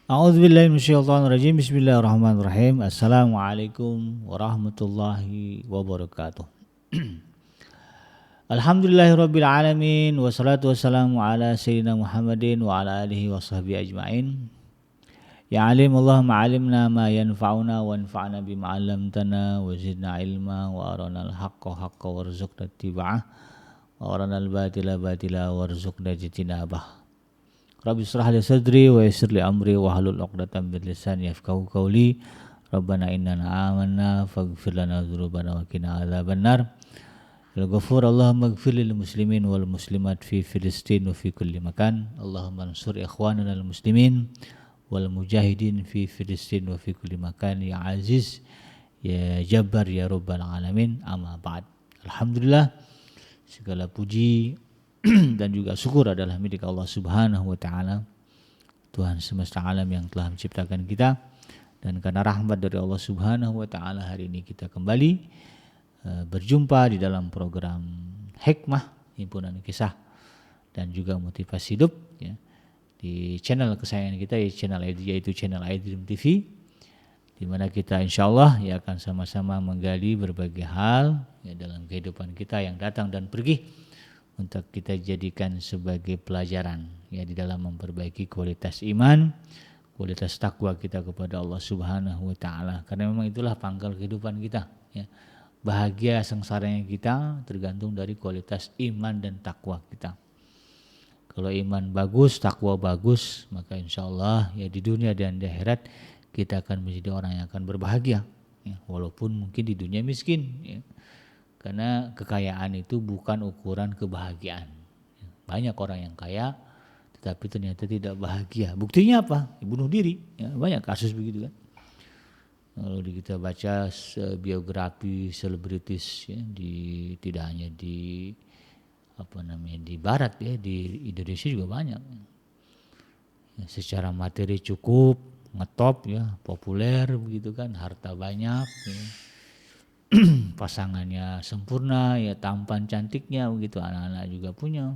A'udzubillahi minasyaitonirrajim. Bismillahirrahmanirrahim. Assalamualaikum warahmatullahi wabarakatuh. Alhamdulillahirabbil alamin wassalatu wassalamu ala sayyidina Muhammadin wa ala alihi washabbihi ajmain. Ya alim Allahumma alimna ma yanfa'una wanfa'na bima 'allamtana wa zidna ilma wa aranal haqqa haqqan warzuqna ittiba'ah wa aranal batila batila warzuqna ijtinabah. Rabbi israh li sadri wa yassir li amri wa hlul 'uqdatam min lisani yafqahu qawli. Rabbana innana amanna faghfir lana dzunubana wa qina adzabannar. Al-Ghafur Allahumma ighfir lil muslimin wal muslimat fi Filistin wa fi kulli makan. Allahumma ansur ikhwanana al muslimin wal mujahidin fi Filistin wa fi kulli makan ya aziz ya jabbar ya rabbal alamin. Amma ba'd. Alhamdulillah, segala puji dan juga syukur adalah milik Allah Subhanahu wa taala, Tuhan semesta alam yang telah menciptakan kita. Dan karena rahmat dari Allah Subhanahu wa taala, hari ini kita kembali berjumpa di dalam program Hikmah, himpunan kisah dan juga motivasi hidup ya, di channel kesayangan kita yaitu channel iDream TV, di mana kita insyaallah ya akan sama-sama menggali berbagai hal ya dalam kehidupan kita yang datang dan pergi, untuk kita jadikan sebagai pelajaran ya di dalam memperbaiki kualitas iman, kualitas takwa kita kepada Allah Subhanahu wa taala. Karena memang itulah pangkal kehidupan kita ya. Bahagia sengsaranya kita tergantung dari kualitas iman dan takwa kita. Kalau iman bagus, takwa bagus, maka insyaallah ya di dunia dan di akhirat kita akan menjadi orang yang akan berbahagia ya, walaupun mungkin di dunia miskin ya. Karena kekayaan itu bukan ukuran kebahagiaan. Banyak orang yang kaya tetapi ternyata tidak bahagia. Buktinya apa? Bunuh diri. Ya, banyak kasus begitu kan. Kalau kita baca biografi selebritis ya, tidak hanya di di barat ya, di Indonesia juga banyak. Ya, secara materi cukup, ngetop ya, populer begitu kan, harta banyak ya. Pasangannya sempurna ya, tampan cantiknya begitu, anak-anak juga punya,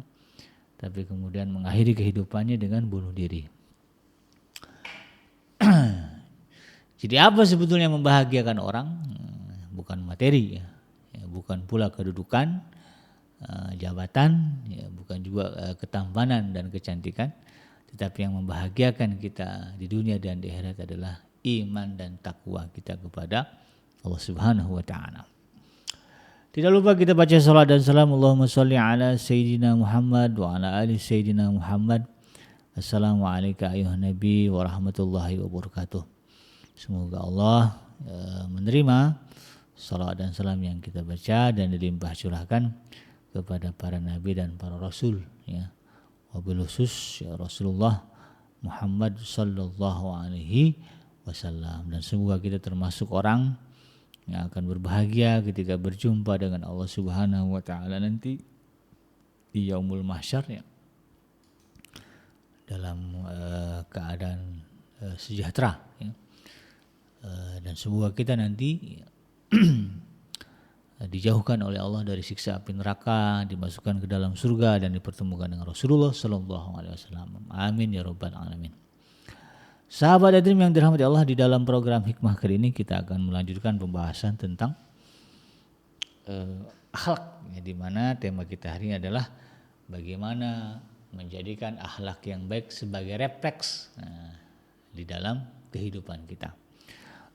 tapi kemudian mengakhiri kehidupannya dengan bunuh diri. Jadi apa sebetulnya membahagiakan orang? Bukan materi ya, bukan pula kedudukan, jabatan ya, bukan juga ketampanan dan kecantikan, tetapi yang membahagiakan kita di dunia dan di akhirat adalah iman dan takwa kita kepada Allah Subhanahu wa taala. Tidak lupa kita baca salat dan salam, Allahumma shalli ala sayyidina Muhammad wa ala ali sayyidina Muhammad. Assalamualaikum ayuhan nabi wa rahmatullahi wabarakatuh. Semoga Allah menerima salat dan salam yang kita baca dan dilimpah curahkan kepada para nabi dan para rasul ya. Wabil khusus ya Rasulullah Muhammad sallallahu alaihi wasallam, dan semoga kita termasuk orang yang akan berbahagia ketika berjumpa dengan Allah Subhanahu wa taala nanti di yaumul mahsyar ya, dalam keadaan sejahtera ya. Dan semoga kita nanti dijauhkan oleh Allah dari siksa api neraka, dimasukkan ke dalam surga dan dipertemukan dengan Rasulullah sallallahu alaihi wasallam. Amin ya rabbal alamin. Sahabat iDream yang dirahmati Allah, di dalam program Hikmah kali ini kita akan melanjutkan pembahasan tentang akhlak ya, di mana tema kita hari ini adalah bagaimana menjadikan akhlak yang baik sebagai refleks di dalam kehidupan kita.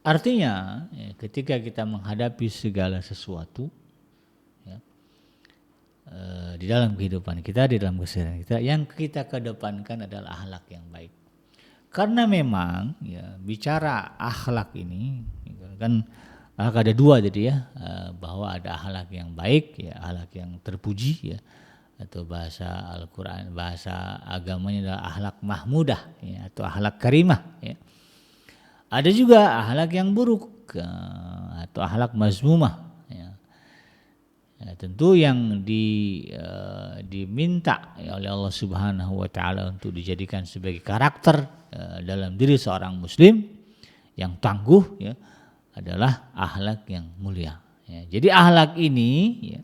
Artinya ya, ketika kita menghadapi segala sesuatu ya, di dalam kehidupan kita, di dalam keseharian kita, yang kita kedepankan adalah akhlak yang baik. Karena memang ya, bicara akhlak ini kan akhlak ada dua jadi ya, bahwa ada akhlak yang baik ya, akhlak yang terpuji ya, atau bahasa Al-Qur'an, bahasa agamanya adalah akhlak mahmudah ya, atau akhlak karimah ya. Ada juga akhlak yang buruk atau akhlak mazmumah ya. Ya, tentu yang diminta ya, oleh Allah Subhanahu wa taala untuk dijadikan sebagai karakter dalam diri seorang muslim yang tangguh ya, adalah akhlak yang mulia ya. Jadi akhlak ini ya,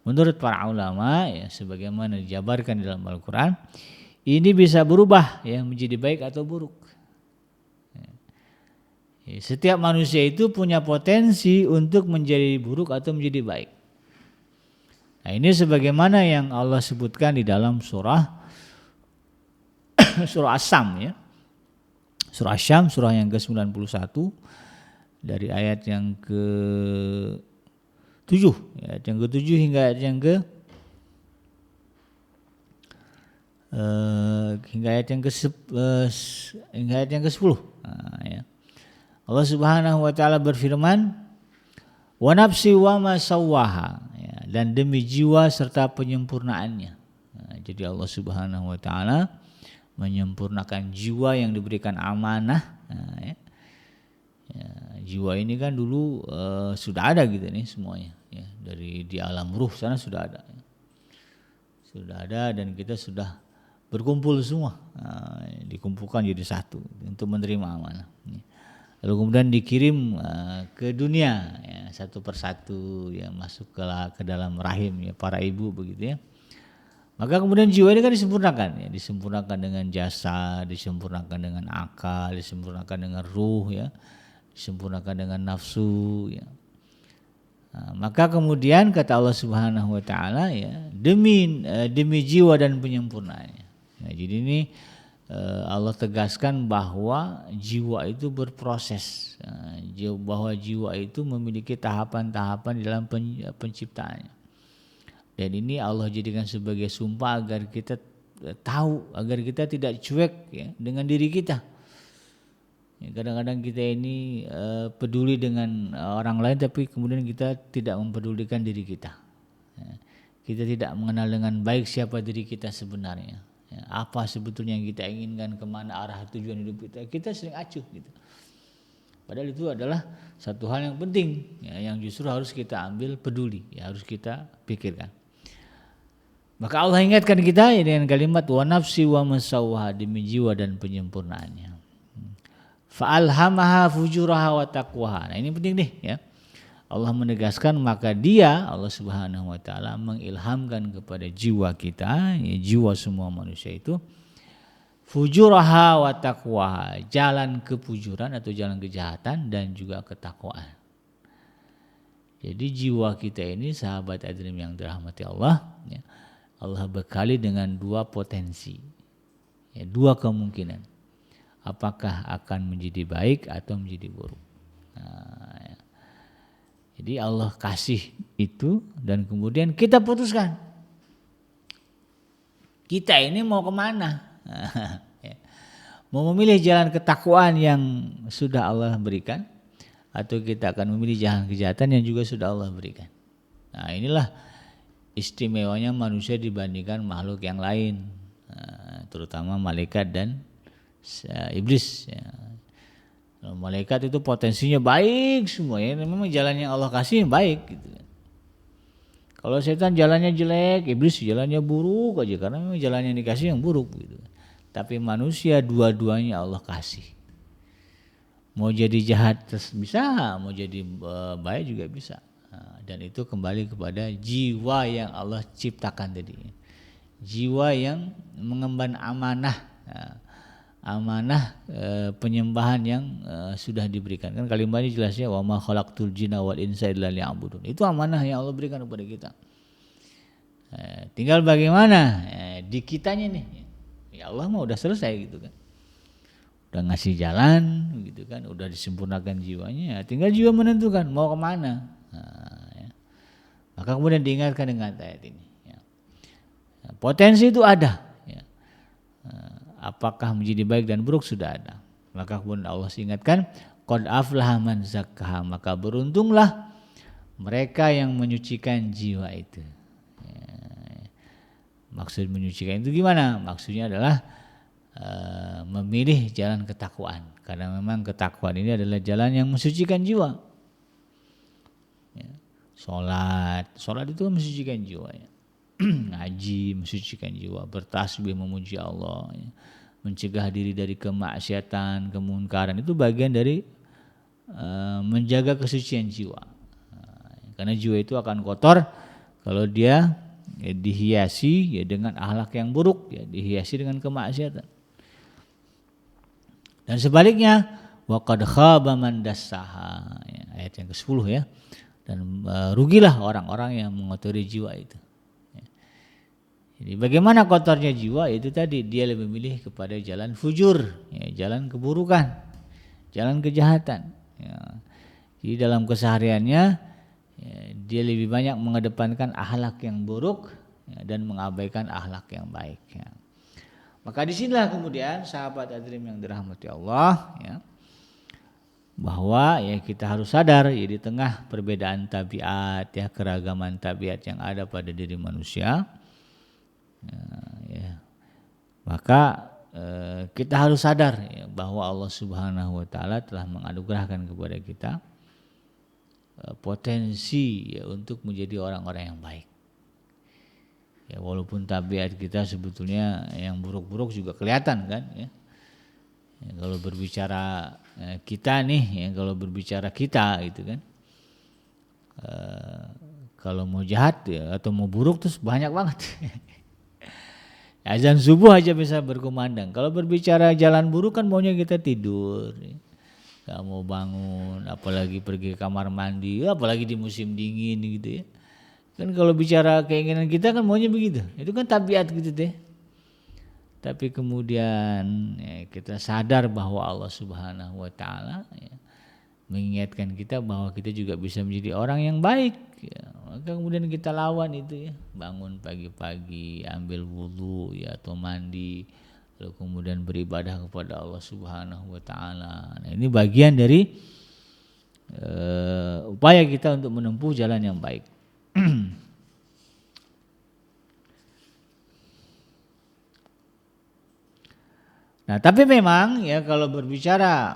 menurut para ulama ya, sebagaimana dijabarkan di dalam Al-Qur'an, ini bisa berubah ya menjadi baik atau buruk. Setiap manusia itu punya potensi untuk menjadi buruk atau menjadi baik. Nah, ini sebagaimana yang Allah sebutkan di dalam surah surah As-Sam ya. Surah Asy-Syams surah yang ke-91 dari ayat yang ke-7, ayat yang ke-7 hingga ayat yang hingga ayat yang ke-10. Nah, ya. Allah Subhanahu wa taala berfirman, "Wa nafsi wa ma sawwaha," ya, dan demi jiwa serta penyempurnaannya. Nah, jadi Allah Subhanahu wa taala menyempurnakan jiwa yang diberikan amanah. Nah, ya. Ya, jiwa ini kan dulu sudah ada gitu nih semuanya ya, dari di alam ruh sana sudah ada ya. Sudah ada dan kita sudah berkumpul semua, dikumpulkan jadi satu untuk menerima amanah. Lalu kemudian dikirim ke dunia ya, satu persatu ya, masuk ke dalam rahim ya para ibu begitu ya. Maka kemudian jiwa ini kan disempurnakan ya, disempurnakan dengan jasa, disempurnakan dengan akal, disempurnakan dengan ruh ya, disempurnakan dengan nafsu ya. Nah, maka kemudian kata Allah Subhanahu wa taala ya, demi jiwa dan penyempurnaannya. Nah, jadi ini Allah tegaskan bahwa jiwa itu berproses, bahwa jiwa itu memiliki tahapan-tahapan dalam penciptaannya. Dan ini Allah jadikan sebagai sumpah agar kita tahu, agar kita tidak cuek ya, dengan diri kita. Ya, kadang-kadang kita ini peduli dengan orang lain tapi kemudian kita tidak mempedulikan diri kita. Ya, kita tidak mengenal dengan baik siapa diri kita sebenarnya. Ya, apa sebetulnya yang kita inginkan, kemana arah tujuan hidup kita sering acuh gitu. Padahal itu adalah satu hal yang penting ya, yang justru harus kita ambil peduli, ya, harus kita pikirkan. Maka Allah ingatkan kita ya, dengan kalimat wa nafsi wa masawwaha, demi jiwa dan penyempurnaannya. Fa'alhamaha fujuraha wa taqwaha. Nah, ini penting nih ya. Allah menegaskan maka dia Allah Subhanahu wa taala mengilhamkan kepada jiwa kita, ya, jiwa semua manusia itu fujuraha wa taqwaha, jalan kefujuran atau jalan kejahatan dan juga ketakwaan. Jadi jiwa kita ini sahabat Adrim yang dirahmati Allah ya, Allah bekali dengan dua potensi ya, dua kemungkinan apakah akan menjadi baik atau menjadi buruk. Nah, ya. Jadi Allah kasih itu dan kemudian kita putuskan kita ini mau kemana. Mau memilih jalan ketakwaan yang sudah Allah berikan atau kita akan memilih jalan kejahatan yang juga sudah Allah berikan. Nah, inilah istimewanya manusia dibandingkan makhluk yang lain, terutama malaikat dan iblis ya. Malaikat itu potensinya baik semua ya, memang jalan yang Allah kasih baik gitu. Kalau setan jalannya jelek, iblis jalannya buruk aja karena memang jalan yang dikasih yang buruk gitu. Tapi manusia dua-duanya Allah kasih. Mau jadi jahat bisa, mau jadi baik juga bisa. Dan itu kembali kepada jiwa yang Allah ciptakan tadi. Jiwa yang mengemban amanah. Amanah penyembahan yang sudah diberikan. Kan kalimatnya jelasnya wa ma khalaqtul jinna wal insa illa liya'budun. Itu amanah yang Allah berikan kepada kita. Tinggal bagaimana di kitanya nih. Ya Allah mah udah selesai gitu kan. Udah ngasih jalan gitu kan, udah disempurnakan jiwanya. Tinggal jiwa menentukan mau kemana. Ya. Maka kemudian diingatkan dengan ayat ini. Ya. Potensi itu ada. Ya. Apakah menjadi baik dan buruk sudah ada. Maka kemudian Allah ingatkan qad aflaha man zakkaha, maka beruntunglah mereka yang menyucikan jiwa itu. Ya. Maksud menyucikan itu gimana? Maksudnya adalah memilih jalan ketakwaan, karena memang ketakwaan ini adalah jalan yang mensucikan jiwa. Ya. Sholat itu kan mensucikan jiwa ya. Ngaji mensucikan jiwa, bertasbih memuji Allah ya. Mencegah diri dari kemaksiatan, kemungkaran itu bagian dari menjaga kesucian jiwa. Karena jiwa itu akan kotor kalau dia dihiasi ya dengan akhlak yang buruk ya, dihiasi dengan kemaksiatan. Dan sebaliknya wa qad khaba man dassaha. Ya, ayat yang ke-10 ya. Dan rugilah orang-orang yang mengotori jiwa itu. Ya. Jadi bagaimana kotornya jiwa itu tadi, dia lebih memilih kepada jalan fujur, ya, jalan keburukan, jalan kejahatan. Ya. Jadi dalam kesehariannya ya, dia lebih banyak mengedepankan akhlak yang buruk ya, dan mengabaikan akhlak yang baik. Ya. Maka disinilah kemudian sahabat Adrim yang dirahmati Allah, ya, bahwa ya kita harus sadar ya di tengah perbedaan tabiat ya, keragaman tabiat yang ada pada diri manusia, ya, maka kita harus sadar ya, bahwa Allah Subhanahu wa taala telah menganugerahkan kepada kita potensi ya, untuk menjadi orang-orang yang baik. Ya, walaupun tabiat kita sebetulnya yang buruk-buruk juga kelihatan kan ya. Ya, kalau berbicara kita nih, ya, kalau berbicara kita gitu kan, kalau mau jahat ya, atau mau buruk terus banyak banget. Azan subuh aja bisa berkumandang. Kalau berbicara jalan buruk kan maunya kita tidur, ya. Gak mau bangun, apalagi pergi ke kamar mandi, apalagi di musim dingin gitu ya. Kan kalau bicara keinginan kita kan maunya begitu. Itu kan tabiat gitu deh. Tapi kemudian ya, kita sadar bahwa Allah Subhanahu wa taala ya, mengingatkan kita bahwa kita juga bisa menjadi orang yang baik ya. Maka kemudian kita lawan itu ya, bangun pagi-pagi, ambil wudu ya atau mandi, lalu kemudian beribadah kepada Allah Subhanahu wa taala. Nah, ini bagian dari upaya kita untuk menempuh jalan yang baik. Nah, tapi memang ya kalau berbicara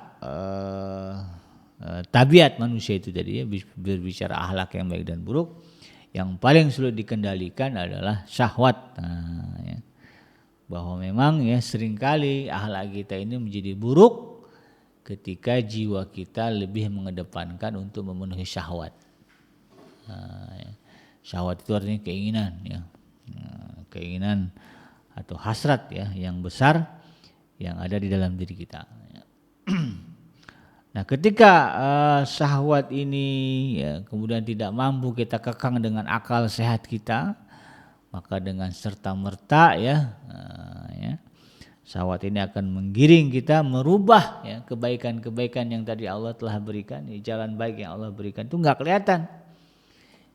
tabiat manusia itu tadi ya, berbicara akhlak yang baik dan buruk, yang paling sulit dikendalikan adalah syahwat. Nah, ya. Bahwa memang ya seringkali akhlak kita ini menjadi buruk ketika jiwa kita lebih mengedepankan untuk memenuhi syahwat. Nah, ya. Syahwat itu artinya keinginan ya, keinginan atau hasrat ya yang besar yang ada di dalam diri kita. Nah, ketika syahwat ini ya, kemudian tidak mampu kita kekang dengan akal sehat kita, maka dengan serta merta ya, syahwat ini akan menggiring kita merubah ya, kebaikan-kebaikan yang tadi Allah telah berikan, ya, jalan baik yang Allah berikan itu nggak kelihatan.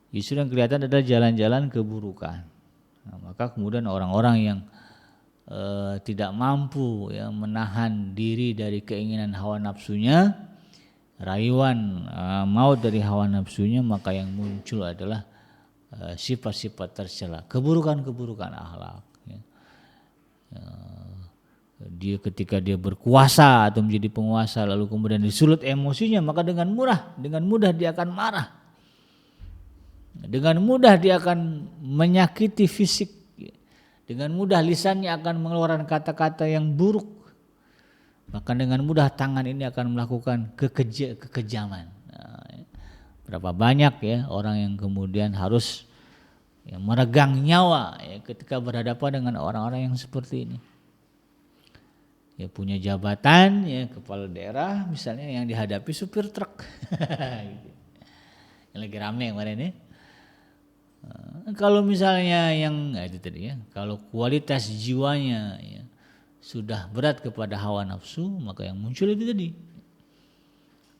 Justru yang kelihatan adalah jalan-jalan keburukan. Nah, maka kemudian orang-orang yang tidak mampu ya menahan diri dari keinginan hawa nafsunya, rayuan maut dari hawa nafsunya, maka yang muncul adalah sifat-sifat tercela, keburukan-keburukan akhlak. Ya. Dia ketika dia berkuasa atau menjadi penguasa lalu kemudian disulut emosinya, maka dengan mudah dia akan marah, dengan mudah dia akan menyakiti fisik. Dengan mudah lisannya akan mengeluarkan kata-kata yang buruk. Bahkan dengan mudah tangan ini akan melakukan kekejaman. Nah, ya. Berapa banyak ya orang yang kemudian harus ya, meregang nyawa ya, ketika berhadapan dengan orang-orang yang seperti ini. Ya, punya jabatan ya, kepala daerah misalnya yang dihadapi supir truk. Gitu. Yang lagi rame kemarin ya. Kalau misalnya yang itu tadi ya, kalau kualitas jiwanya ya, sudah berat kepada hawa nafsu, maka yang muncul itu tadi,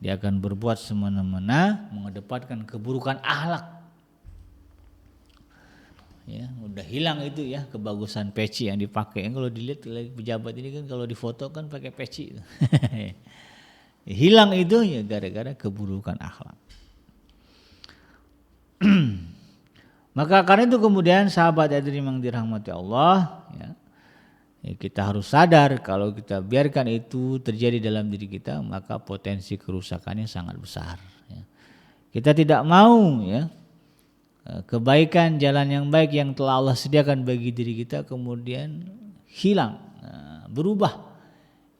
dia akan berbuat semena-mena, mengedepankan keburukan akhlak. Ya, udah hilang itu ya kebagusan peci yang dipakai. Kalau dilihat pejabat ini kan kalau difoto kan pakai peci. Hilang itu ya gara-gara keburukan akhlak. Maka karena itu kemudian sahabat hadirin yang dirahmati Allah ya, kita harus sadar kalau kita biarkan itu terjadi dalam diri kita, maka potensi kerusakannya sangat besar ya. Kita tidak mau ya kebaikan jalan yang baik yang telah Allah sediakan bagi diri kita kemudian hilang, berubah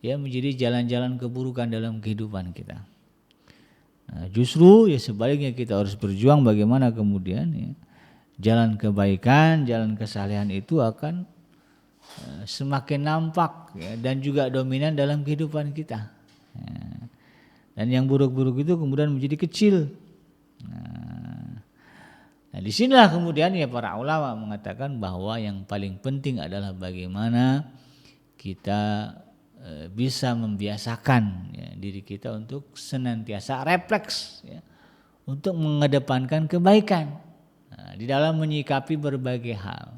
ya menjadi jalan-jalan keburukan dalam kehidupan kita. Nah, justru ya sebaliknya kita harus berjuang bagaimana kemudian ya, jalan kebaikan, jalan kesalehan itu akan semakin nampak ya, dan juga dominan dalam kehidupan kita. Ya. Dan yang buruk-buruk itu kemudian menjadi kecil. Nah disinilah kemudian ya para ulama mengatakan bahwa yang paling penting adalah bagaimana kita bisa membiasakan ya, diri kita untuk senantiasa refleks ya, untuk mengedepankan kebaikan di dalam menyikapi berbagai hal.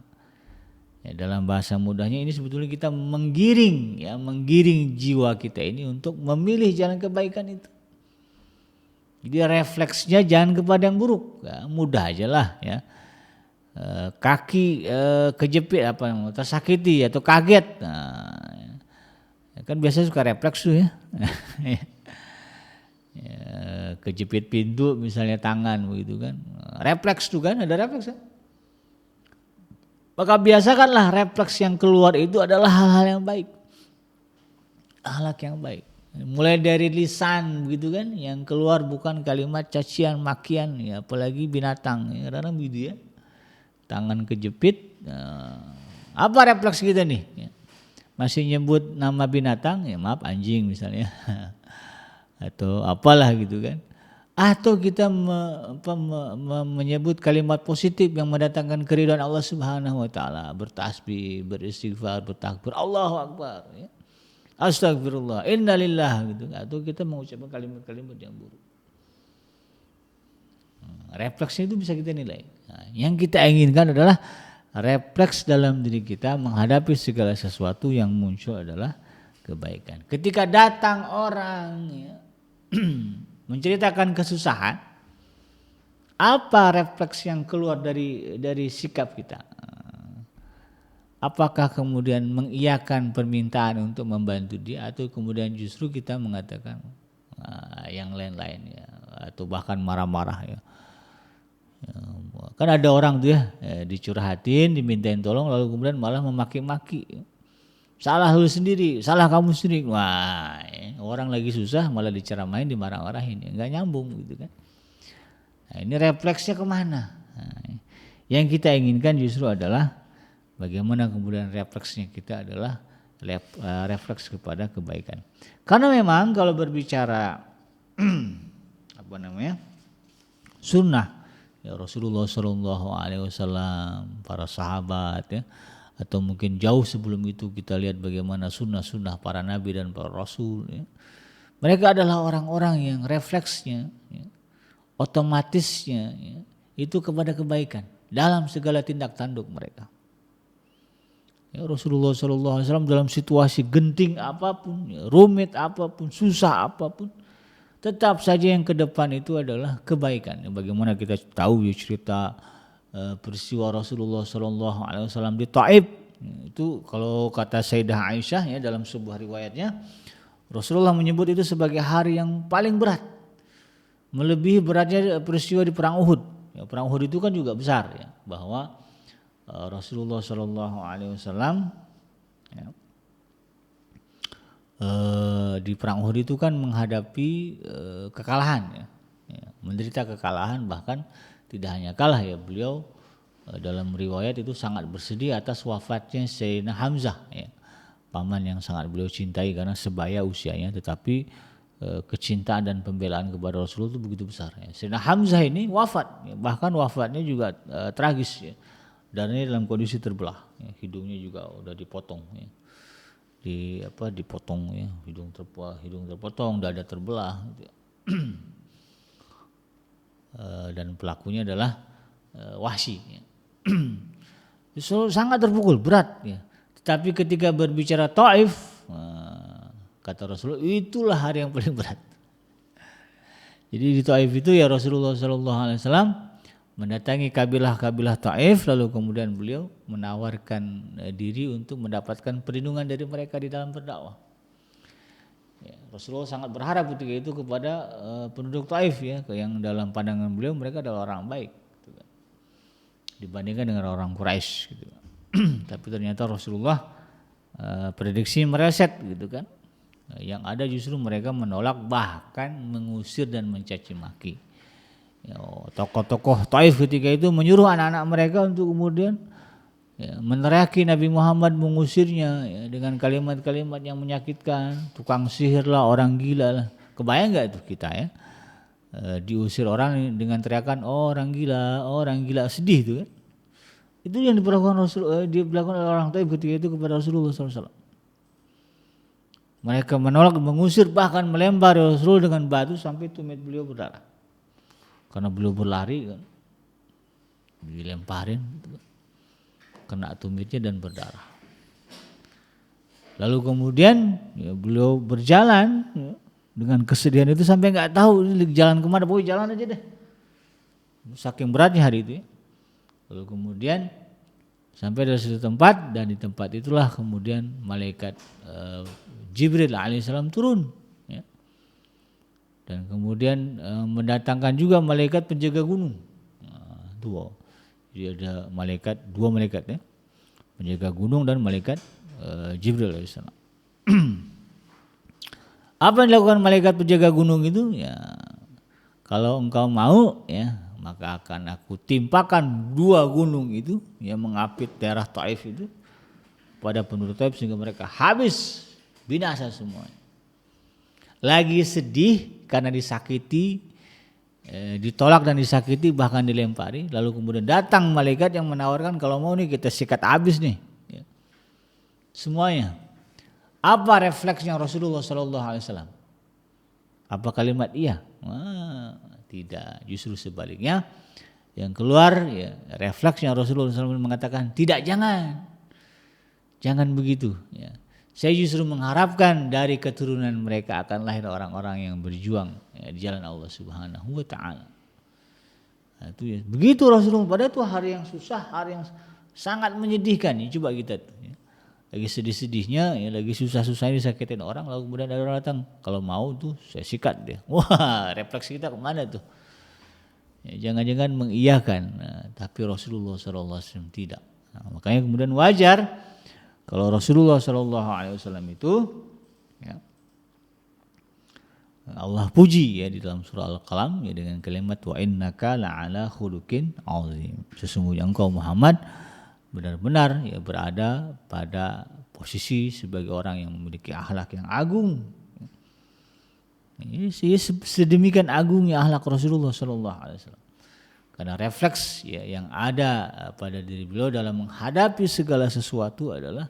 Ya, dalam bahasa mudahnya ini sebetulnya kita menggiring jiwa kita ini untuk memilih jalan kebaikan itu. Jadi refleksnya jangan kepada yang buruk, ya, mudah aja lah ya. Kaki kejepit tersakiti atau kaget, kan biasanya suka refleks tuh ya. Kejepit pintu misalnya tangan begitu kan, refleks tuh kan, ada refleks ya. Maka biasakanlah refleks yang keluar itu adalah hal-hal yang baik, akhlak yang baik. Mulai dari lisan begitu kan, yang keluar bukan kalimat cacian makian ya, apalagi binatang ya, kadang gitu ya. Tangan kejepit, apa refleks kita nih ya? Masih nyebut nama binatang ya, maaf anjing misalnya atau apalah gitu kan, atau kita menyebut kalimat positif yang mendatangkan keridhaan Allah Subhanahu wa taala, bertasbih, beristighfar, bertakbir, Allahu Akbar ya. Astagfirullah, innalillah gitu, atau kita mengucapkan kalimat-kalimat yang buruk. Refleksnya itu bisa kita nilai. Nah, yang kita inginkan adalah refleks dalam diri kita menghadapi segala sesuatu yang muncul adalah kebaikan. Ketika datang orang ya, menceritakan kesusahan, apa refleks yang keluar dari sikap kita? Apakah kemudian mengiyakan permintaan untuk membantu dia, atau kemudian justru kita mengatakan yang lain-lain ya, atau bahkan marah-marah ya. Kan ada orang tuh ya, dicurhatin, dimintain tolong, lalu kemudian malah memaki-maki. Salah lu sendiri, salah kamu sendiri. Wah, orang lagi susah malah diceramain, dimarah-marahin, nggak nyambung gitu kan. Nah, ini refleksnya kemana? Nah, yang kita inginkan justru adalah bagaimana kemudian refleksnya kita adalah refleks kepada kebaikan. Karena memang kalau berbicara sunnah ya, Rasulullah SAW, para sahabat ya, atau mungkin jauh sebelum itu kita lihat bagaimana sunnah-sunnah para nabi dan para rasul ya. Mereka adalah orang-orang yang refleksnya ya, otomatisnya ya, itu kepada kebaikan dalam segala tindak tanduk mereka. Ya, Rasulullah SAW dalam situasi genting apapun, ya, rumit apapun, susah apapun, tetap saja yang ke depan itu adalah kebaikan. Bagaimana kita tahu ya cerita peristiwa Rasulullah SAW di Taif. Itu kalau kata Sayyidah Aisyah ya, dalam sebuah riwayatnya, Rasulullah menyebut itu sebagai hari yang paling berat, melebihi beratnya peristiwa di perang Uhud. Ya, perang Uhud itu kan juga besar ya, bahwa Rasulullah SAW ya, di perang Uhud itu kan menghadapi kekalahan ya, menderita kekalahan, bahkan tidak hanya kalah ya, beliau dalam riwayat itu sangat bersedih atas wafatnya Sayyidina Hamzah ya, paman yang sangat beliau cintai karena sebaya usianya, tetapi kecintaan dan pembelaan kepada Rasulullah itu begitu besar ya. Sayyidina Hamzah ini wafat ya, bahkan wafatnya juga tragis ya, dan ini dalam kondisi terbelah ya, hidungnya juga udah dipotong ya. Dipotong ya, hidung terpotong, dada terbelah gitu ya. Dan pelakunya adalah Wahsy ya. Sangat terpukul, berat ya. Tetapi ketika berbicara Taif, kata Rasulullah, itulah hari yang paling berat. Jadi di Taif itu ya, Rasulullah SAW mendatangi kabilah-kabilah Taif, lalu kemudian beliau menawarkan diri untuk mendapatkan perlindungan dari mereka di dalam berdakwah. Ya, Rasulullah sangat berharap ketika itu kepada penduduk Taif ya, yang dalam pandangan beliau mereka adalah orang baik gitu kan, dibandingkan dengan orang Quraisy gitu. Tapi ternyata Rasulullah prediksi meleset gitu kan. Yang ada justru mereka menolak, bahkan mengusir dan mencaci maki. Ya, tokoh-tokoh Taif ketika itu menyuruh anak-anak mereka untuk kemudian ya, meneriaki Nabi Muhammad, mengusirnya ya, dengan kalimat-kalimat yang menyakitkan, tukang sihir lah, orang gila lah. Kebayang nggak tuh kita ya? Diusir orang dengan teriakan orang gila, sedih tuh kan. Itu yang diperlakukan dilakukan oleh orang Taif ketika itu kepada Rasulullah SAW. Mereka menolak, mengusir, bahkan melempar Rasul dengan batu sampai tumit beliau berdarah. Karena beliau berlari kan, dilemparin, kena tumitnya dan berdarah. Lalu kemudian ya, beliau berjalan ya, dengan kesedihan itu sampai nggak tahu ini jalan kemana, pokoknya jalan aja deh. Saking beratnya hari itu ya. Lalu kemudian sampai dari suatu tempat, dan di tempat itulah kemudian malaikat Jibril alaihissalam turun ya. Dan kemudian mendatangkan juga malaikat penjaga gunung. Dua. Jadi ada dua malaikat ya. Penjaga gunung dan malaikat Jibril alaihissalam. Apa yang dilakukan malaikat penjaga gunung itu ya, kalau engkau mau ya, maka akan aku timpakan dua gunung itu yang mengapit daerah Taif itu pada penduduk Taif sehingga mereka habis, binasa semuanya. Lagi sedih karena disakiti, ditolak dan disakiti, bahkan dilempari. Lalu kemudian datang malaikat yang menawarkan kalau mau nih kita sikat habis nih ya. Semuanya. Apa refleksnya Rasulullah SAW? Apa kalimat iya? Tidak, justru sebaliknya. Yang keluar ya, refleksnya Rasulullah SAW mengatakan tidak, jangan begitu ya. Saya justru mengharapkan dari keturunan mereka akan lahir orang-orang yang berjuang ya, di jalan Allah Subhanahu wa taala. Nah, itu ya. Begitu Rasulullah, pada itu hari yang susah, hari yang sangat menyedihkan. Ya, coba kita tuh ya. Lagi sedih-sedihnya ya, lagi susah-susahnya disakitin orang, lalu kemudian ada orang datang, kalau mau tuh saya sikat dia. Wah, refleks kita kemana tuh? Ya, jangan-jangan mengiyakan, tapi Rasulullah SAW tidak. Nah, makanya kemudian wajar kalau Rasulullah SAW itu ya, Allah puji ya di dalam surah Al-Qalam ya dengan kalimat wa innaka la'ala khuluqin azim. Sesungguhnya engkau Muhammad benar-benar ya berada pada posisi sebagai orang yang memiliki akhlak yang agung. Ini sedemikian agungnya akhlak Rasulullah SAW. Karena refleks ya yang ada pada diri beliau dalam menghadapi segala sesuatu adalah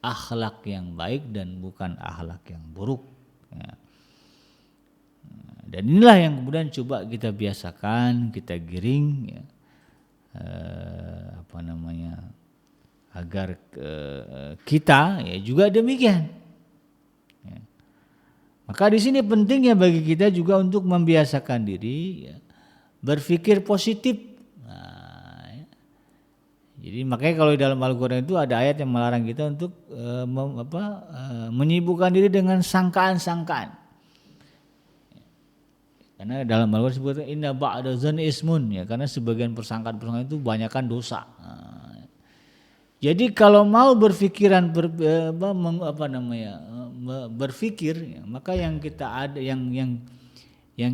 akhlak yang baik dan bukan akhlak yang buruk. Ya. Dan inilah yang kemudian coba kita biasakan, kita giring ya. Agar kita ya juga demikian. Ya. Maka di sini pentingnya bagi kita juga untuk membiasakan diri ya, berpikir positif. Nah, ya. Jadi makanya kalau di dalam Al-Quran itu ada ayat yang melarang kita untuk menyibukkan diri dengan sangkaan-sangkaan. Karena dalam Al-Quran disebutkan inna ba'da dzanni ismun ya, karena sebagian persangkaan-persangkaan itu banyakkan dosa. Nah, jadi kalau mau berpikiran berpikir ya, maka yang kita ada yang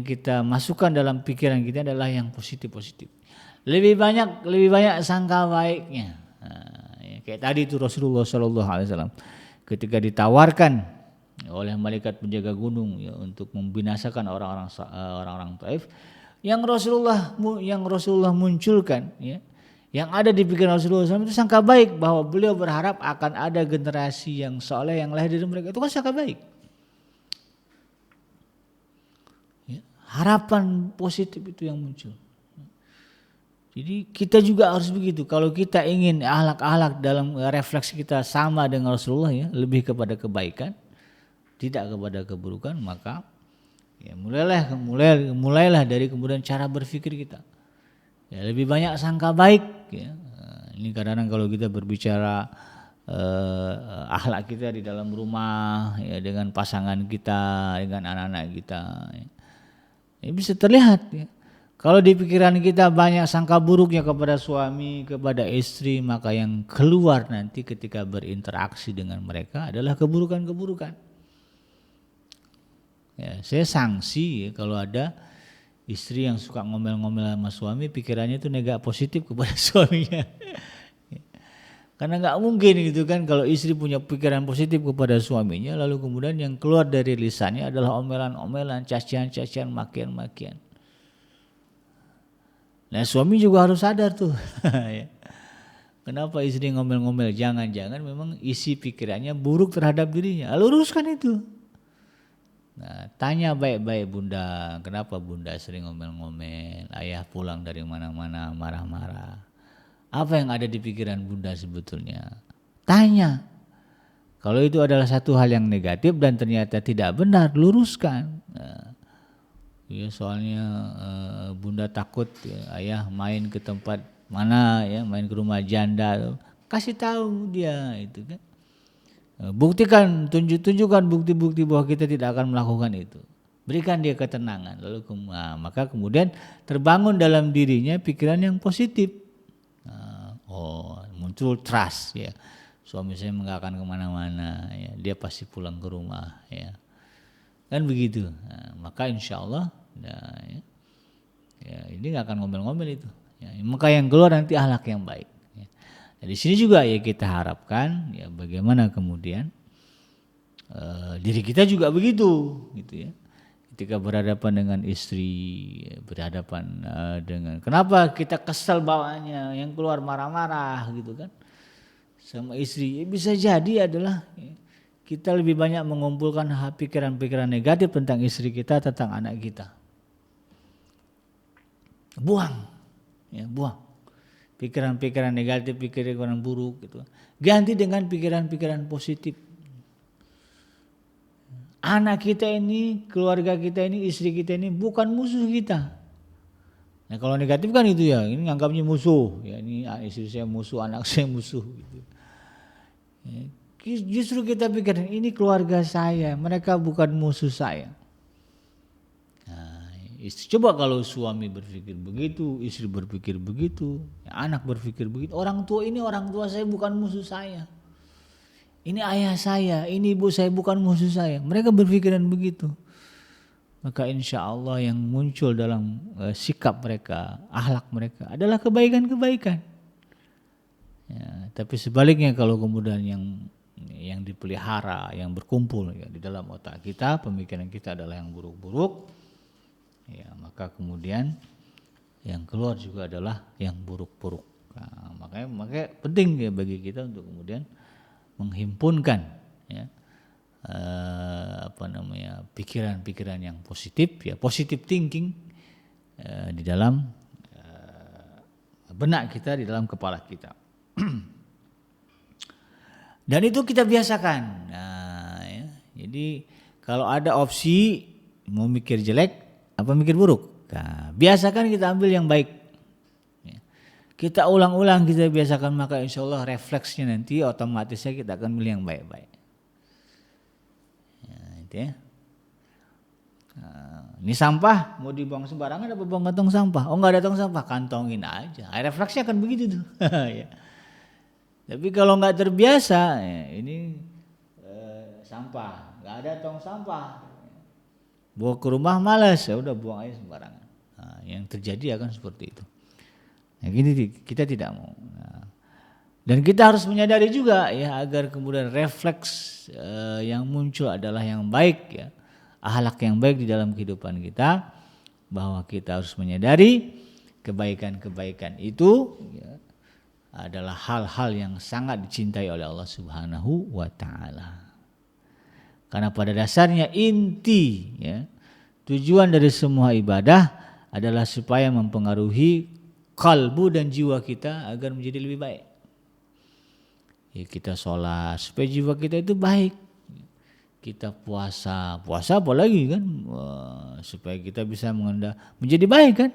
kita masukkan dalam pikiran kita adalah yang positif. Lebih banyak sangka baiknya. Nah, ya, kayak tadi itu Rasulullah SAW ketika ditawarkan oleh malaikat penjaga gunung ya, untuk membinasakan orang-orang Taif, yang Rasulullah munculkan ya, yang ada di pikiran Rasulullah SAW itu sangka baik, bahwa beliau berharap akan ada generasi yang soleh yang lahir dari mereka. Itu kan sangka baik. Ya, harapan positif itu yang muncul. Jadi kita juga harus begitu. Kalau kita ingin akhlak-akhlak dalam refleksi kita sama dengan Rasulullah ya, lebih kepada kebaikan, tidak kepada keburukan, maka ya mulailah dari kemudian cara berpikir kita. Ya, lebih banyak sangka baik ya. Ini kadang-kadang kalau kita berbicara akhlak kita di dalam rumah ya, dengan pasangan kita, dengan anak-anak kita ya. Ini bisa terlihat ya. Kalau di pikiran kita banyak sangka buruknya kepada suami, kepada istri, maka yang keluar nanti ketika berinteraksi dengan mereka adalah keburukan-keburukan. Ya, saya sanksi ya, kalau ada istri yang suka ngomel-ngomel sama suami, pikirannya itu negatif positif kepada suaminya. Karena nggak mungkin gitu kan kalau istri punya pikiran positif kepada suaminya, lalu kemudian yang keluar dari lisannya adalah omelan-omelan, cacian-cacian, makian-makian. Nah suami juga harus sadar tuh. Ya. Kenapa istri ngomel-ngomel? Jangan-jangan memang isi pikirannya buruk terhadap dirinya. Luruskan itu. Nah, tanya baik-baik bunda, kenapa bunda sering ngomel-ngomel? Ayah pulang dari mana-mana marah-marah. Apa yang ada di pikiran bunda sebetulnya? Tanya. Kalau itu adalah satu hal yang negatif dan ternyata tidak benar, luruskan. Nah, ya soalnya bunda takut ya, ayah main ke tempat mana ya, main ke rumah janda. Kasih tahu dia itu kan. Buktikan, tunjukkan bukti-bukti bahwa kita tidak akan melakukan itu. Berikan dia ketenangan. Lalu maka kemudian terbangun dalam dirinya pikiran yang positif. Muncul trust ya. Suami saya nggak akan kemana-mana. Ya. Dia pasti pulang ke rumah. Ya. Kan begitu. Maka insya Allah ya, ini nggak akan ngomel-ngomel itu. Ya. Maka yang keluar nanti akhlak yang baik. Di sini juga ya kita harapkan ya bagaimana kemudian diri kita juga begitu gitu ya. Ketika berhadapan dengan istri, berhadapan dengan kenapa kita kesal bawaannya, yang keluar marah-marah gitu kan sama istri. Bisa jadi adalah kita lebih banyak mengumpulkan pikiran-pikiran negatif tentang istri kita, tentang anak kita. Buang. Pikiran-pikiran negatif, pikiran buruk gitu. Ganti dengan pikiran-pikiran positif. Anak kita ini, keluarga kita ini, istri kita ini bukan musuh kita. Nah kalau negatif kan itu ya, ini nganggapnya musuh. Ya ini istri saya musuh, anak saya musuh gitu. Ya, justru kita pikirin ini keluarga saya, mereka bukan musuh saya. Coba kalau suami berpikir begitu, istri berpikir begitu, anak berpikir begitu. Orang tua saya bukan musuh saya. Ini ayah saya, ini ibu saya bukan musuh saya. Mereka berpikiran begitu. Maka insya Allah yang muncul dalam sikap mereka, akhlak mereka adalah kebaikan-kebaikan. Ya, tapi sebaliknya kalau kemudian yang dipelihara, yang berkumpul ya, di dalam otak kita, pemikiran kita adalah yang buruk-buruk. Ya, maka kemudian yang keluar juga adalah yang buruk-buruk. Nah, makanya penting ya bagi kita untuk kemudian menghimpunkan ya pikiran-pikiran yang positif ya, positive thinking di dalam benak kita, di dalam kepala kita. Dan itu kita biasakan. Nah, ya, jadi kalau ada opsi mau mikir jelek apa mikir buruk, nah, biasakan kita ambil yang baik. Ya. Kita ulang-ulang, kita biasakan, maka insya Allah refleksnya nanti otomatisnya kita akan milih yang baik-baik. Ya, itu ya. Nah, ini sampah mau dibuang sembarangan apa buang kantong sampah? Oh nggak ada tong sampah, kantongin aja. Refleksnya akan begitu tuh. Ya. Tapi kalau nggak terbiasa, ya, ini sampah, nggak ada tong sampah. Bawa ke rumah malas, ya udah buang aja sembarangan. Nah, yang terjadi akan seperti itu. Nah, gini kita tidak mau. Nah, dan kita harus menyadari juga ya agar kemudian refleks yang muncul adalah yang baik ya, akhlak yang baik di dalam kehidupan kita, bahwa kita harus menyadari kebaikan-kebaikan itu ya, adalah hal-hal yang sangat dicintai oleh Allah Subhanahu wa Ta'ala. Karena pada dasarnya inti ya, tujuan dari semua ibadah adalah supaya mempengaruhi kalbu dan jiwa kita agar menjadi lebih baik. Ya, kita sholat supaya jiwa kita itu baik. Kita puasa apalagi kan, supaya kita bisa menjadi baik kan.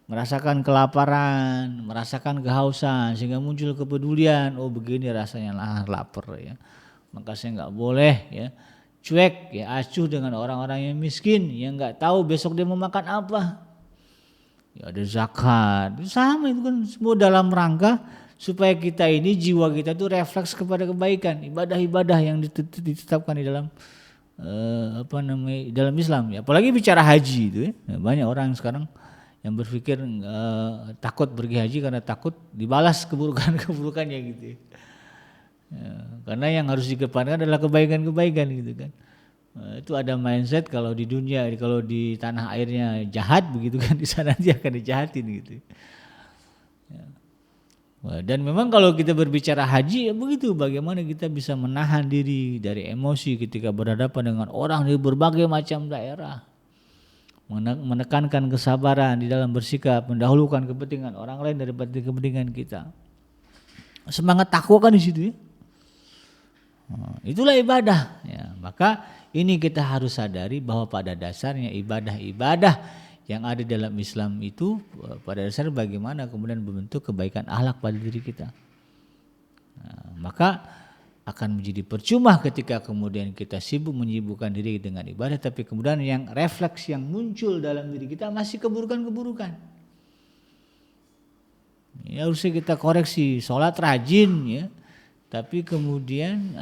Merasakan kelaparan, merasakan kehausan sehingga muncul kepedulian. Oh begini rasanya lapar ya. Maka saya nggak boleh ya cuek ya, acuh dengan orang-orang yang miskin yang nggak tahu besok dia mau makan apa. Ya ada zakat, sama itu kan semua dalam rangka supaya kita ini jiwa kita tuh refleks kepada kebaikan, ibadah-ibadah yang ditetapkan di dalam dalam Islam ya. Apalagi bicara haji itu ya. Banyak orang sekarang yang berpikir takut pergi haji karena takut dibalas keburukannya gitu ya. Ya, karena yang harus dikedepankan adalah kebaikan-kebaikan gitu kan. Itu ada mindset kalau di dunia, kalau di tanah airnya jahat begitu kan, di sana dia akan dijahatin gitu. Ya. Dan memang kalau kita berbicara haji ya begitu, bagaimana kita bisa menahan diri dari emosi ketika berhadapan dengan orang di berbagai macam daerah, menekankan kesabaran di dalam bersikap, mendahulukan kepentingan orang lain daripada kepentingan kita. Semangat takwa kan di situ ya. Itulah ibadah ya. Maka ini kita harus sadari bahwa pada dasarnya ibadah-ibadah yang ada dalam Islam itu pada dasarnya bagaimana kemudian membentuk kebaikan akhlak pada diri kita. Maka akan menjadi percuma ketika kemudian kita sibuk menyibukkan diri dengan ibadah, tapi kemudian yang refleks yang muncul dalam diri kita masih keburukan-keburukan. Ya harusnya kita koreksi, sholat rajin ya, tapi kemudian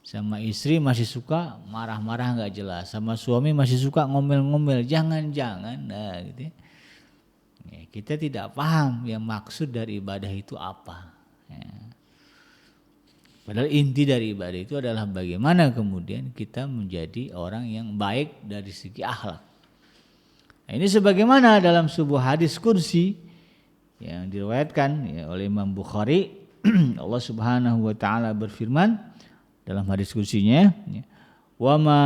sama istri masih suka marah-marah nggak jelas, sama suami masih suka ngomel-ngomel, jangan-jangan gitu ya. Kita tidak paham yang maksud dari ibadah itu apa ya. Padahal inti dari ibadah itu adalah bagaimana kemudian kita menjadi orang yang baik dari segi akhlak. Nah, ini sebagaimana dalam sebuah hadis kursi yang diriwayatkan ya, oleh Imam Bukhari. Allah Subhanahu wa taala berfirman dalam hadis kursinya, wa ma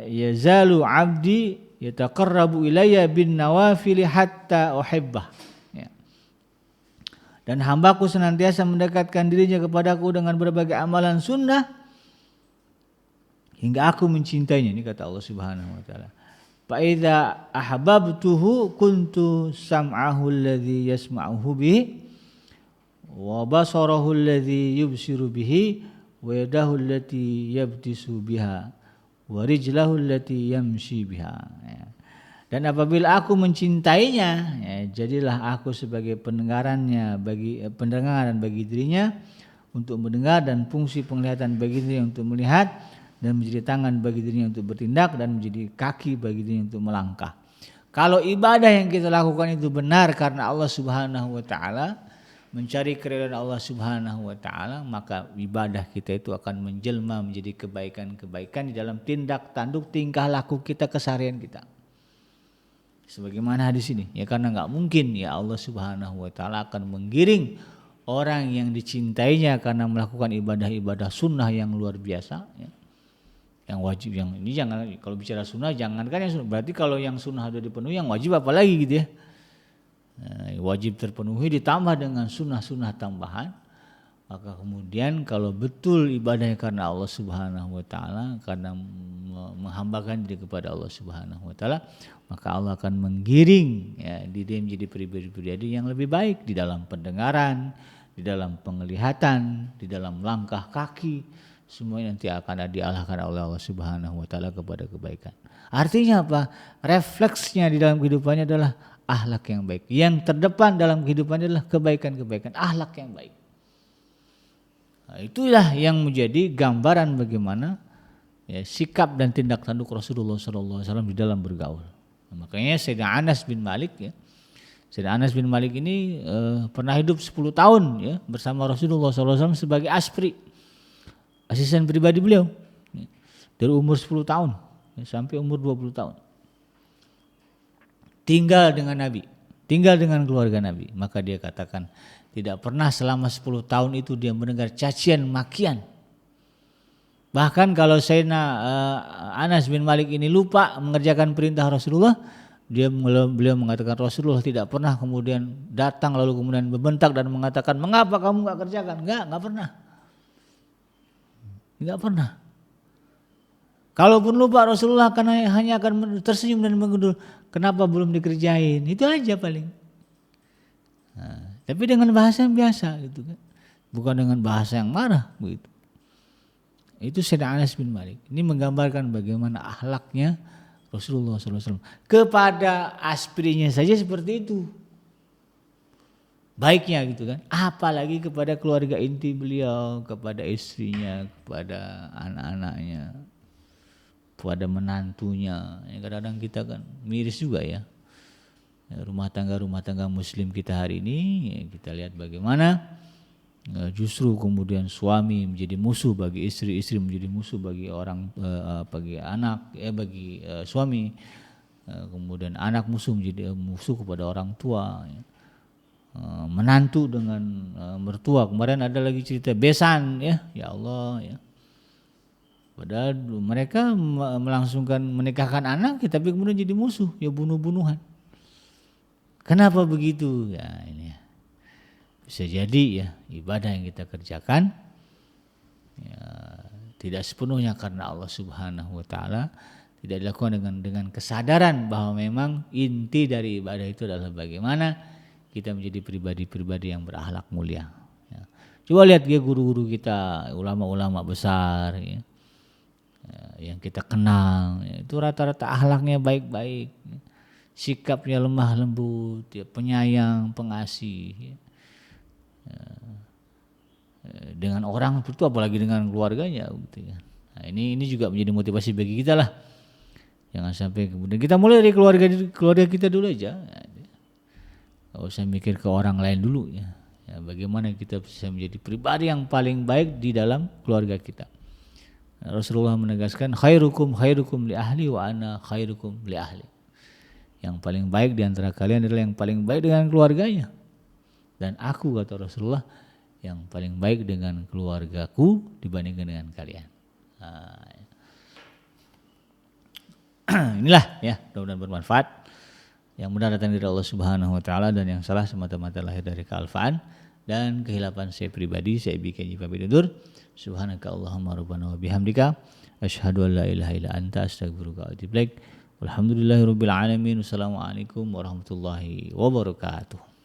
yazalu 'abdi yataqarrabu ilayya bin nawafil hatta uhibbah. Ya. Dan hambaku senantiasa mendekatkan dirinya kepadaku dengan berbagai amalan sunnah hingga aku mencintainya. Ini kata Allah Subhanahu wa taala. Fa idza ahbabtuhu kuntu sam'ahu alladhi yasma'uhu bihi wa basarahu alladhi yubsiru bihi wa yadahu allati yabtisu biha wa rijlahu allati yamshi biha. Dan apabila aku mencintainya, ya, jadilah aku sebagai pendengarannya pendengaran bagi dirinya untuk mendengar, dan fungsi penglihatan bagi dirinya untuk melihat, dan menjadi tangan bagi dirinya untuk bertindak, dan menjadi kaki bagi dirinya untuk melangkah. Kalau ibadah yang kita lakukan itu benar karena Allah Subhanahu wa taala, mencari keridhaan Allah Subhanahu wa taala, maka ibadah kita itu akan menjelma menjadi kebaikan-kebaikan di dalam tindak tanduk tingkah laku kita keseharian kita. Sebagaimana hadis ini, ya karena enggak mungkin ya Allah Subhanahu wa taala akan menggiring orang yang dicintainya karena melakukan ibadah-ibadah sunnah yang luar biasa ya. Yang wajib, yang ini jangan, kalau bicara sunnah jangankan yang sunnah, berarti kalau yang sunnah sudah dipenuhi, yang wajib apa lagi gitu ya. Wajib terpenuhi ditambah dengan sunnah-sunnah tambahan, maka kemudian kalau betul ibadahnya karena Allah Subhanahu wa taala, karena menghambakan diri kepada Allah Subhanahu wa taala, maka Allah akan menggiring ya diri menjadi pribadi-pribadi yang lebih baik di dalam pendengaran, di dalam penglihatan, di dalam langkah kaki, semuanya nanti akan diarahkan oleh Allah Subhanahu wa taala kepada kebaikan. Artinya apa? Refleksnya di dalam kehidupannya adalah akhlak yang baik. Yang terdepan dalam kehidupannya adalah kebaikan-kebaikan, akhlak yang baik. Nah, itulah yang menjadi gambaran bagaimana ya, sikap dan tindak tanduk Rasulullah SAW di dalam bergaul. Nah, makanya Sayyidina Anas bin Malik ya, Sayyidina Anas bin Malik ini pernah hidup 10 tahun ya bersama Rasulullah SAW sebagai aspri, asisten pribadi beliau ya, dari umur 10 tahun ya, sampai umur 20 tahun. Tinggal dengan Nabi, tinggal dengan keluarga Nabi. Maka dia katakan tidak pernah selama 10 tahun itu dia mendengar cacian makian. Bahkan kalau Sayyidina Anas bin Malik ini lupa mengerjakan perintah Rasulullah, beliau mengatakan Rasulullah tidak pernah kemudian datang lalu kemudian membentak dan mengatakan mengapa kamu enggak kerjakan? Enggak pernah. Enggak pernah. Kalaupun lupa Rasulullah hanya akan tersenyum dan menggundul, kenapa belum dikerjain? Itu aja paling. Nah, tapi dengan bahasa yang biasa gitu kan. Bukan dengan bahasa yang marah begitu. Itu Sayyidina Anas bin Malik. Ini menggambarkan bagaimana akhlaknya Rasulullah SAW. Kepada aspirinya saja seperti itu. Baiknya gitu kan. Apalagi kepada keluarga inti beliau, kepada istrinya, kepada anak-anaknya, kepada menantunya. Kadang-kadang kita kan miris juga ya. Rumah tangga muslim kita hari ini, kita lihat bagaimana justru kemudian suami menjadi musuh bagi istri, istri menjadi musuh bagi bagi anak, bagi suami, kemudian anak musuh menjadi musuh kepada orang tua, ya. Menantu dengan mertua. Kemarin ada lagi cerita besan, ya Allah, ya. Padahal mereka melangsungkan menikahkan anak, tapi kemudian jadi musuh, ya bunuh-bunuhan. Kenapa begitu? Ya ini ya. Bisa jadi ya ibadah yang kita kerjakan ya, tidak sepenuhnya karena Allah Subhanahu wa taala, tidak dilakukan dengan kesadaran bahwa memang inti dari ibadah itu adalah bagaimana kita menjadi pribadi-pribadi yang berakhlak mulia. Ya. Coba lihat ya guru-guru kita, ulama-ulama besar ya, yang kita kenal, ya, itu rata-rata akhlaknya baik-baik, ya. Sikapnya lemah lembut, ya, penyayang, pengasih. Ya. Dengan orang itu apalagi dengan keluarganya gitu ya. Nah, ini juga menjadi motivasi bagi kita lah. Jangan sampai kemudian kita mulai dari keluarga kita dulu aja. Enggak usah mikir ke orang lain dulu ya. Ya, bagaimana kita bisa menjadi pribadi yang paling baik di dalam keluarga kita. Nah, Rasulullah menegaskan khairukum li ahli wa ana khairukum li ahli. Yang paling baik di antara kalian adalah yang paling baik dengan keluarganya. Dan aku, kata Rasulullah, yang paling baik dengan keluargaku dibandingkan dengan kalian. Inilah ya, mudah-mudahan bermanfaat. Yang benar datang dari Allah Subhanahu wa taala dan yang salah semata-mata lahir dari kealfaan dan kehilapan saya pribadi. Saya bikin pamit undur. Subhanaka Allahumma rabbana wa bihamdika asyhadu an la ilaha illa anta astaghfiruka wa atubu ilaik. Walhamdulillahirabbil alamin. Wassalamualaikum warahmatullahi wabarakatuh.